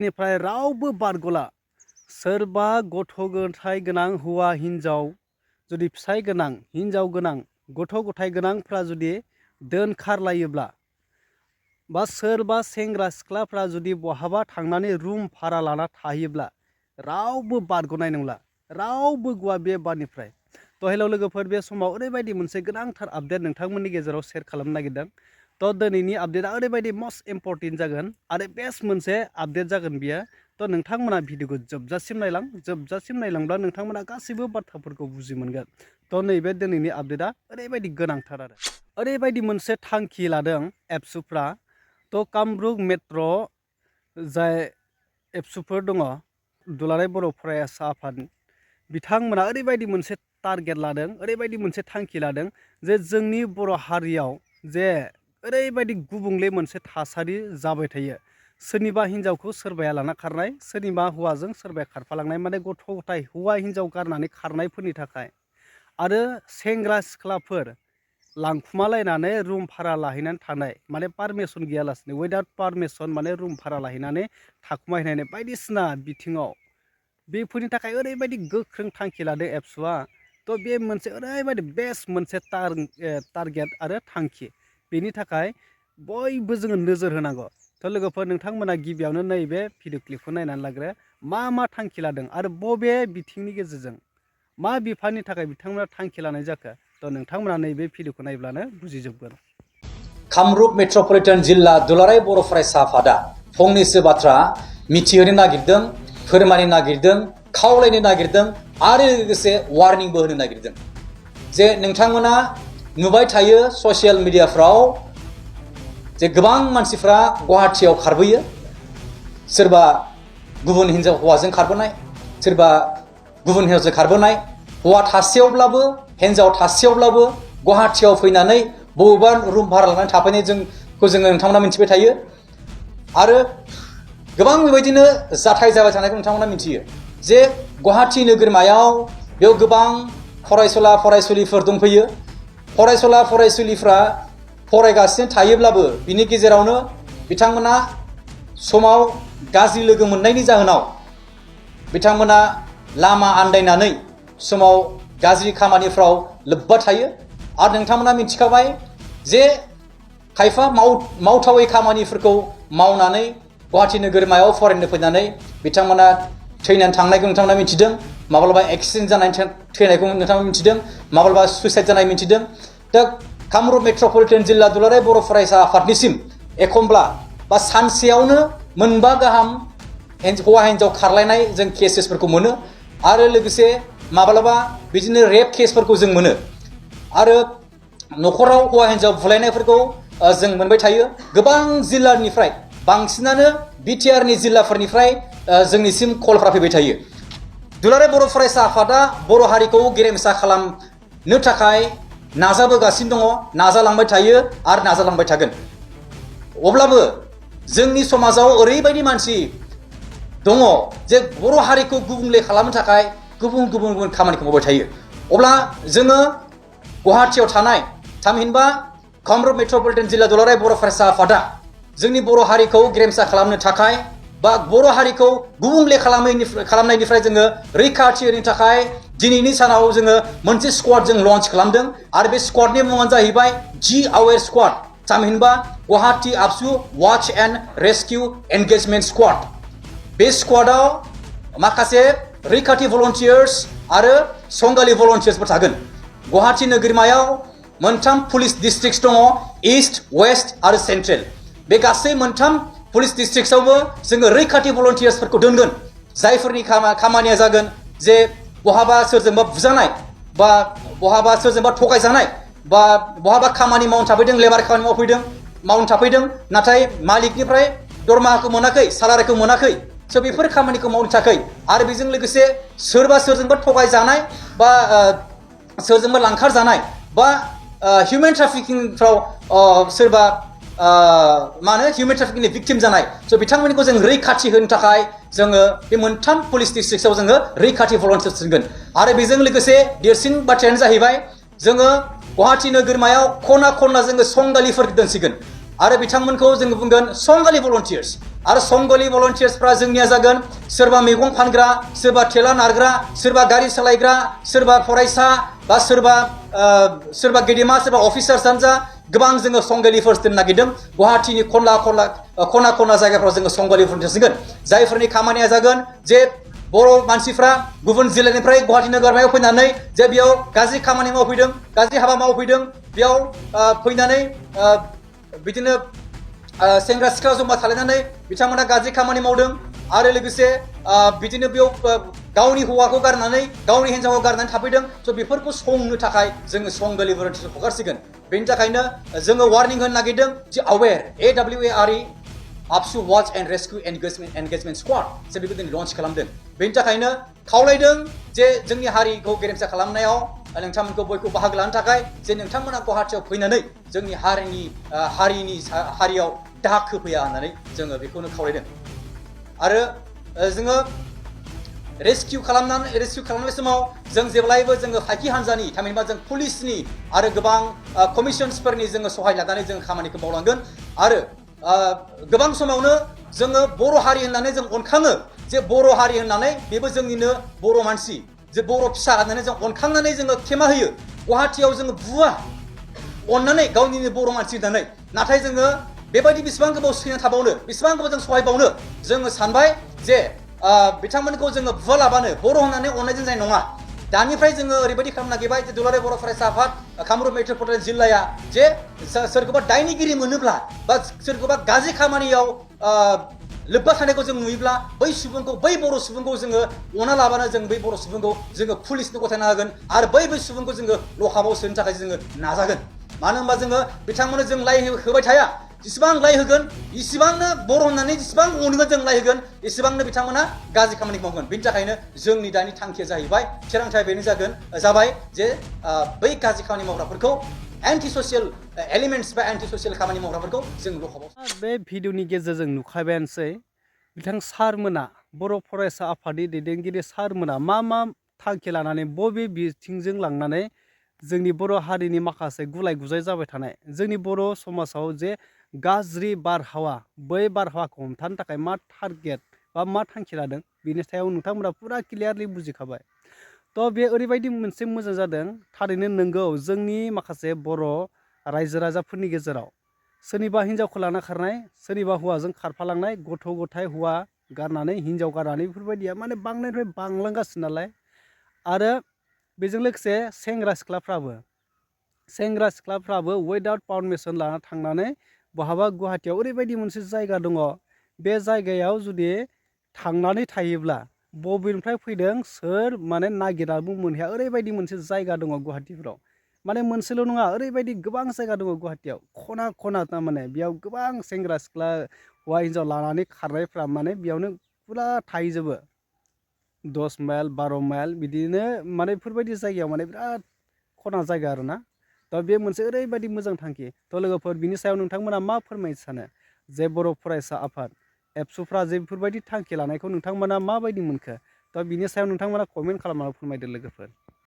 निफ्राय रावबो बारगला सोरबा गथ' गथाय गोनां हौवा हिन्जाव जुदि फिसाय गोनां हिन्जाव गोनां गथ' गथाय गोनांफ्रा जुदि दोनखारलायोब्ला बा सोरबा सेंग्रा सिख्लाफ्रा जुदि बहाबा थांनानै रुम भारा लाना थाहैयोब्ला रावबो बारग'नाय नंला रावबो गवा बे बारनिफ्राय। तो हेलौ लोगोफोर, बे समाव ओरैबायदि मोनसे गोनांथार आपडेट नोंथांमोननि गेजेराव शेयार खालामनो नागिरदों। तो दिनैनि आपडेटआ ओरैबायदि मस्ट इम्पर्टेन्ट जागोन आरो बेस्ट मोनसे आपडेट जागोन बियो। तो नोंथांमोना भिडिअखौ जोबजासिम नायलांब्ला नोंथांमोना गासैबो बाथ्राफोरखौ बुजि मोनगोन। तो नैबे दिनैनि आपडेटआ ओरैबायदि गोनांथार आरो ओरैबायदि मोनसे थांखि लादों एबसुफ्रा। तो कामरुप मेट्र' जाय एबसुफोर दङ दुलाराय बर' फरायसा आफाद बिथांमोना ओरैबायदि मोनसे टारगेट लादों, ओरैबायदि मोनसे थांखि लादों जे जोंनि बर' हारियाव जे ओरैबायदि गुबुंले मोनसे थासारि जाबाय थायो। सोरनिबा हिन्जावखौ सोरबाया लाना खारनाय, सोरनिबा हौवाजों सोरबाया खारफालांनाय, माने गथ' गथाय हौवा हिन्जाव गारनानै खारनायफोरनि थाखाय आरो सेंग्रा सिख्लाफोर लांखुमालायनानै रुम भारा लाहैनानै थानाय, माने पारमिसन गैयालासिनो उइदाउट पारमिसन माने रुम भारा लाहैनानै थाखुमाहैनाय बायदिसिना बिथिङाव बेफोरनि थाखाय ओरैबायदि गोख्रों थांखि लादों एबसुआ। तो बे मोनसे ओरैबायदि बेस्ट मोनसे टारगेट आरो थांखि। बेनि थाखाय बयबो जोङो नोजोर होनांगौ। तो लोगोफोर, नोंथांमोना गिबियावनो नैबे भिडिअ क्लिपखौ नायनानै लाग्रो मा थांखि लादों आरो बबे बिथिंनि गेजेरजों मा बिफाननि थाखाय बिथांमोना थांखि लानाय जाखो। तो नोंथांमोना नैबे भिडिअखौ नायब्लानो बुजिजोबगोन। कामरुप मेट्र'पलिटन जिल्ला दुलाराय बर' फरायसा आफादा फंनैसो बाथ्रा मिथिहोनो नागिरदों, फोरमायनो नागिरदों, खावलायनो नागिरदों आरो लोगोसे वार्निंबो होनो नागिरदों जे नोंथांमोना नुबाय थायो ससियेल मिडियाफ्राव जे गोबां मानसिफ्रा गुवाहाटियाव खारबोयो, सोरबा गुबुन हिन्जाव हौवाजों खारबोनाय, सोरबा गुबुन हिन्जावजों खारबोनाय, हौवा थासेयावब्लाबो हिन्जाव थासेयावब्लाबो गुवाहाटियाव फैनानै बबेबा रुम भारा लानानै थाफैनाय जोङो नोंथांमोना मिथिबाय थायो आरो गोबां बेबायदिनो जाथाय जाबाय थानायखौ नोंथांमोना मिथियो जे गुवाहाटि नोगोरमायाव बेयाव गोबां फरायसुला फरायसुलिफोर दंफैयो। फरायसुला फरायसुलिफ्रा फरायगासिनो थायोब्लाबो बिनि गेजेरावनो बिथांमोना समाव गाज्रि लोगो मोननायनि जाहोनाव बिथांमोना लामा आन्दायनानै समाव गाज्रि खामानिफ्राव लोब्बा थायो। आरो नोंथांमोना मिथिखाबाय जे खायफा मावथावै खामानिफोरखौ मावनानै गुवाहाटि नोगोरमायाव फरायनो फैनानै बिथांमोना थैनानै थांनायखौ नोंथांमोना मिथिदों, माब्लाबा एक्सिडेन्ट जानानै थैनायखौ नोंथांमोना मिथिदों, माब्लाबा सुइसाइड जानाय मिथिदों। दा कामरुप मेट्र'पलिटन जिल्ला दुलाराय बर' फरायसा आफादनिसिम एखमब्ला बा सानसेयावनो मोनबा गाहाम हौवा हिन्जाव खारलायनाय जों केसेसफोरखौ मोनो आरो लोगोसे माब्लाबा बिदिनो रेप केसफोरखौ जों मोनो आरो न'खराव हौवा हिन्जाव बुलायनायफोरखौ जों मोनबाय थायो। गोबां जिल्लानिफ्राय बांसिनानो बिटिआरनि जिल्लाफोरनिफ्राय जोंनिसिम कलफ्रा फैबाय थायो। दुलाराय बर' फरायसा आफादा बर' हारिखौ गेरेमसा खालामनो थाखाय नाजाबोगासिनो दङ, नाजालांबाय थायो आरो नाजालांबाय थागोन। अब्लाबो जोंनि समाजाव ओरैबायदि मानसि दङ जे बर' हारिखौ गुबुंले खालामनो थाखाय गुबुन खामानिखौ मावबाय थायो। अब्ला जोङो गुवाहाटियाव थानाय थामहिनबा कामरुप मेट्र'पलिटन जिल्ला दुलाराय बर' फरायसा आफादा जोंनि बर' हारिखौ गेरेमसा खालामनो थाखाय बा बर' हारिखौ गुबुंले खालामनायनिफ्राय जोङो रैखाथि होनो थाखाय दिनैनि सानाव जोङो मोनसे स्क्वाड जों लन्च खालामदों आरो बे स्क्वाडनि मुङानो जाहैबाय जि आवेर स्क्वाड, थामहिनबा गुवाहाटि आबसु वाच एन्ड रेस्किउ एंगेजमेन्ट स्क्वाड। बे स्क्वाडाव माखासे रैखाथि भलन्टियार्स आरो संगालि भलन्टियार्सफोर थागोन। गुवाहाटि नोगोरमायाव मोनथाम पुलिस डिस्ट्रिक्ट दङ, इस्ट, वेस्ट आरो सेन्ट्रेल। बे गासै मोनथाम पुलिस डिस्ट्रिक्टआवबो जोङो रैखाथि भलन्टियार्सफोरखौ दोनगोन, जायफोरनि खामानिया जागोन जे बहाबा सोरजोंबा बुजानाय बा बहाबा सोरजोंबा थगायजानाय बा बहाबा खामानि मावनो थाफैदों, लेबार खामानि मावनो थाफैदों, नाथाय मालिकनिफ्राय दरमाहाखौ मोनाखै, सालारिखौ मोनाखै। स' बेफोर खामानिखौ मावनो थाखाय आरो बेजों लोगोसे सोरजोंबा थगायजानाय बा सोरजोंबा लांखार जानाय बा हिउमेन ट्राफिकिंफ्राव सोरबा हिउमेन ट्राफिकिंनि भिक्टिम जानाय, स' बिथांमोनखौ जों रैखाथि होनो थाखाय जोङो बे मोनथाम पुलिस डिस्ट्रिक्टआव जोङो रैखाथि भलन्टियार्स दोनगोन। आरो बेजों लोगोसे देरसिन बाथ्रायानो जाहैबाय जोङो गुवाहाटि नोगोरमायाव खना खनला जोङो संगालिफोर दोनसिगोन आरो बिथांमोनखौ जोङो बुंगोन संगालि भलन्टियार्स आरो संगालि भलन्टियार्सफ्रा जोंनिया जागोन सोरबा मैगं फानग्रा सोरबा थेला नारग्रा सोरबा गारि सालायग्रा सोरबा फरायसा बा सोरबा गेदेमा सोरबा अफिसार्सआनो जा गोबां जोङो संगालिफोर दोननो नागिरदों गुवाहाटीनि खना खना जायगाफ्राव जोङो संगालि भलन्टियार्स दोनगोन जायफोरनि खामानिया जागोन जे बर' मानसिफ्रा गुबुन जिल्लानिफ्राय गुवाहाटी नोगोरमायाव फैनानै जे बेयाव गाज्रि खामानि मावफैदों गाज्रि हाबा मावफैदों बेयाव फैनानै बिदिनो सेंग्रा सिख्ला जमा थालायनानै बिथांमोना गाज्रि खामानि मावदों आरो लोगोसे बिदिनो बेयाव गावनि हौवाखौ गारनानै गावनि हिन्जावखौ गारनानै थाफैदों स' बेफोरखौ संनो थाखाय जोङो संगालि भलन्टियार्स हगारसिगोन बेनि थाखायनो जोङो वार्निं होनो नागिरदों जे AWARE AWARE Absu Watch and Rescue Engagement Squad जों बेखौ दिनै लन्च खालामदों बेनि थाखायनो खावलायदों जे जोंनि हारिखौ गेरेमसा खालामनायाव नोंथांमोनखौ बयखौ बाहागो लानो थाखाय जे नोंथांमोना गुवाहाटीयाव फैनानै जोंनि हारियाव दाग होफैया होननानै जोङो बेखौनो खावलायदों आरो जोङो रेस्किउ खालामनाय समाव जों जेब्लायबो जोङो फाइखि हान्जानि थामहिनबा जों पुलिसनि आरो गोबां कमिसन्सफोरनि जोङो सहाय लानानै जों खामानिखौ मावलांगोन आरो गोबां समावनो जोङो बर' हारि होननानै जों अनखाङो जे बर' हारि होननानै बेबो जोंनिनो बर' मानसि जे बर' फिसा होननानै जों अनखांनानै जोङो खेमा होयो गुवाहाटीयाव जोङो बुवा अननानै गावनिनो बर' मानसि होननानै नाथाय जोङो बेबायदि बेसेबां गोबाव सैना थाबावनो बेसेबां गोबाव जों सहायबावनो जोङो सानबाय जे बिथांमोनखौ जोङो बुवा लाबानो बर' होननानै अननायजों जानाय नङा दानिफ्राय जोङो ओरैबायदि खालामनो नागिरबाय जे दुलाराय बर' फरायसा आफाद कामरुप मेट्रपलिटन जिल्लाया जे सोरखौबा दायनिगिरि मोनोब्ला बा सोरखौबा गाज्रि खामानियाव लोब्बा थानायखौ जों नुयोब्ला बै बर' सुबुंखौ जोङो अना लाबानो जों बै बर' सुबुंखौ जोङो पुलिसनो गथायनो हागोन आरो बै सुबुंखौ जोङो लकआपआव सोनो थाखाय जोङो नाजागोन मानो होनबा जोङो बिथांमोननो जों लाय होबाय थाया जेसेबां लाय होगोन इसेबांनो बर' होननानै जेसेबां अनगोन जों लाय होगोन एसेबांनो बिथांमोना गाज्रि खामानि मावगोन बेनि थाखायनो जोंनि दानि थांखिया जाहैबाय थिरांथाया बेनो जाबाय जे बै गाज्रि खामानि मावग्राफोरखौ एन्टि ससियेल एलिमेन्टस बा एन्टि ससियेल खामानि मावग्राफोरखौ जों लकआपआव बे भिडिअनि गेजेरजों नुखाबायानोसै बिथां सारमोना बर' फरायसा आफादनि दैदेनगिरि सारमोना मा थांखि लानानै बबे बिथिंजों लांनानै जोंनि बर' हारिनि माखासे गुलाय गुजाय जाबाय थानाय जोंनि बर' समाजाव जे गाज्रि बारहावा बै बारहावाखौ हमथानो थाखाय मा टारगेट बा मा थांखि लादों बिनि सायाव नोंथांमोना फुरा क्लियारलि बुजिखाबाय थ' बे ओरैबायदि मोनसे मोजां जादों थारैनो नंगौ जोंनि माखासे बर' रायजो राजाफोरनि गेजेराव सोरनिबा हिन्जावखौ लाना खारनाय सोरनिबा हौवाजों खारफालांनाय गथ' गथाय हौवा गारनानै हिन्जाव गारनानै बेफोरबायदिया माने बांनायनिफ्राय बांलांगासिनो नालाय आरो बेजों लोगोसे सेंग्रा सिख्लाफ्राबो विदाउट पारमिसन लाना थांनानै बहाबा गुवाहाटीयाव ओरैबायदि मोनसे जायगा दङ बे जायगायाव जुदि थांनानै थायोब्ला बबेनिफ्राय फैदों सोर माने नागिरनाबो मोनहैया ओरैबायदि मोनसे जायगा दङ गुवाहाटीफ्राव माने मोनसेल' नङा ओरैबायदि गोबां जायगा दङ गुवाहाटीयाव खना खना थारमाने बेयाव गोबां सेंग्रा सिख्ला हौवा हिन्जाव लानानै खारनायफ्रा माने बेयावनो फुरा थाहैजोबो 10 माइल 12 माइल बिदिनो माने बेफोरबायदि जायगायाव माने बिराद खना जायगा आरोना दा बे मोनसे ओरैबायदि मोजां थांखि थ' लोगोफोर बिनि सायाव नोंथांमोना मा फोरमायनो सानो जे बर' फरायसा आफाद एबसुफ्रा जे बेफोरबायदि थांखि लानायखौ नोंथांमोना माबायदि मोनखो दा बिनि सायाव नोंथांमोना कमेन्ट खालामनानै फोरमायदो लोगोफोर